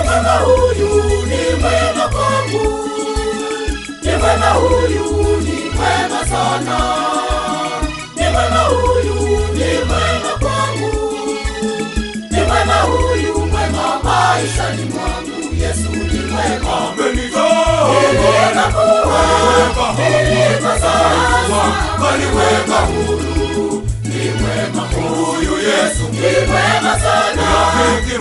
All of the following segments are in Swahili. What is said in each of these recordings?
mwema huyu, ni mwema kwangu. Ni mwema huyu, ni mwema sana. Ni mwema huyu, ni mwema kwangu. Ni mwema huyu, mwema maishani mwangu. Yesu ni mwema. Amenitoa nilipa sasa, kaniweka huru. Ni mwema huyu Yesu, ni mwema sana. Rafiki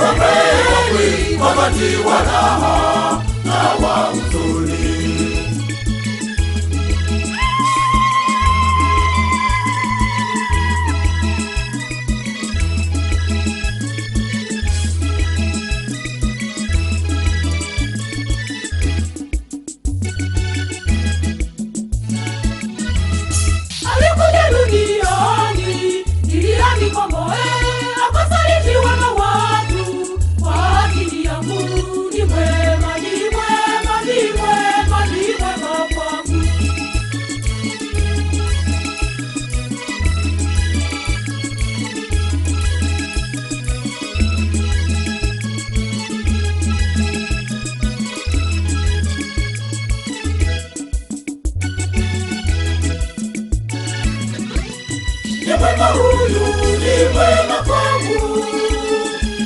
wa kweli, wakati wa raha na wa huzuni. Ni mwema huyu, ni mwema kwangu.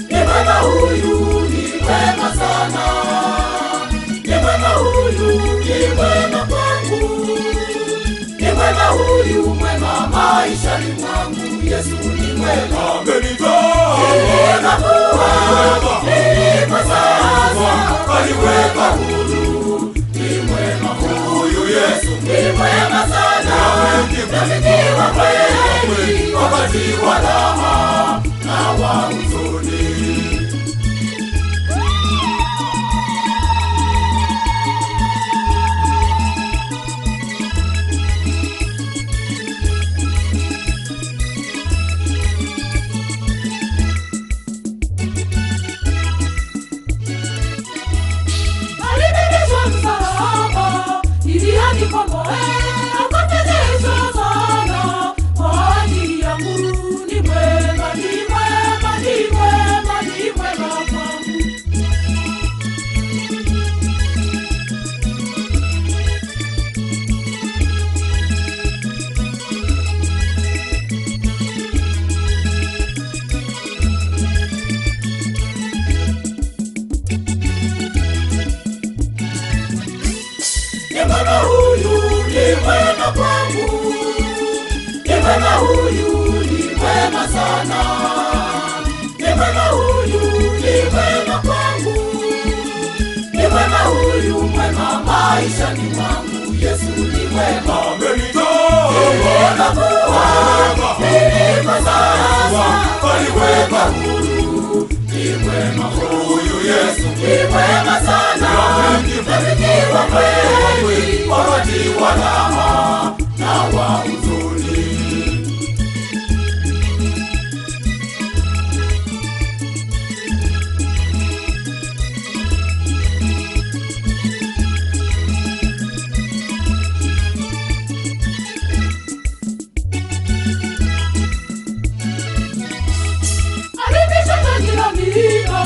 Ni mwema huyu, ni mwema sana. Ni mwema huyu, ni mwema kwangu. Ni mwema huyu, mwema maishani mwangu. Yesu ni mwema. Amenitoa nilipa sasa, kaniweka huru. Ni mwema huyu Yesu, ni mwema sana. Rafiki wa kweli, wakati wa raha na wa huzuni. Alibebeshwa msalaba ili anikomboe. Ni mwema huyu, ni mwema kwangu. Ni mwema huyu, ni mwema sana. Ni mwema huyu, ni mwema kwangu. Ni mwema huyu, mwema maishani mwangu. Yesu ni mwema. Amenitoa nilipa sasa, kaniweka huru. Ni mwema huyu Yesu, ni mwema sana. Rafiki wa kweli, wakati wa raha na wa huzuni. Alipisha taji la miiba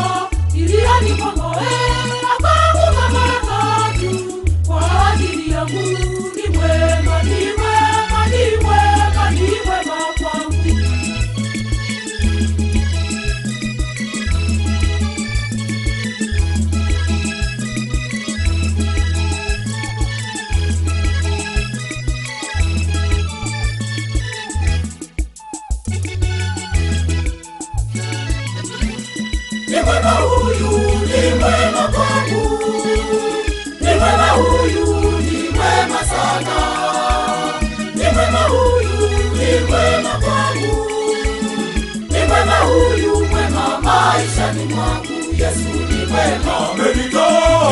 ili anikomboe. Ni mwema, ni mwema, ni mwema, ni mwema kwangu. Ni mwema huyu, ni mwema kwangu. Ni mwema huyu, ni mwema sana. Ni mwema huyu, ni mwema kwangu. Ni mwema huyu, mwema maishani mwangu. Yesu ni mwema. Amenitoa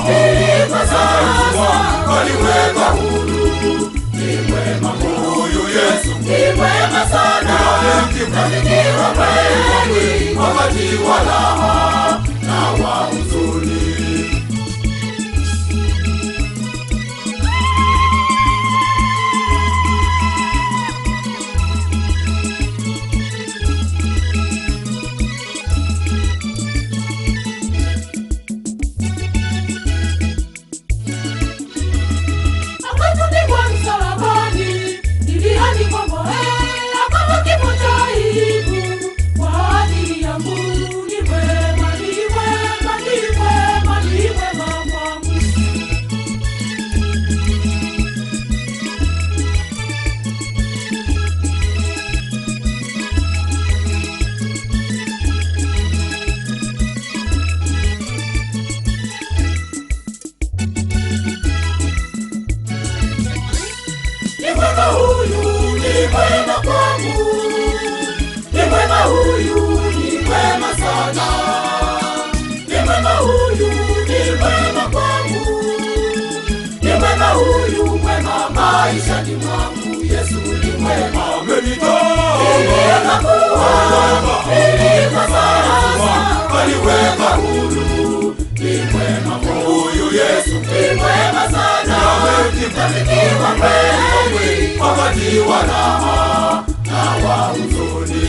nilipa sasa, kaniweka huru. Ni mwema huyu Yesu, ni mwema sana. Rafiki wa kweli, wakati wa raha na wa huzuni. rafiki wa kweli wakati wa raha na wa huzuni.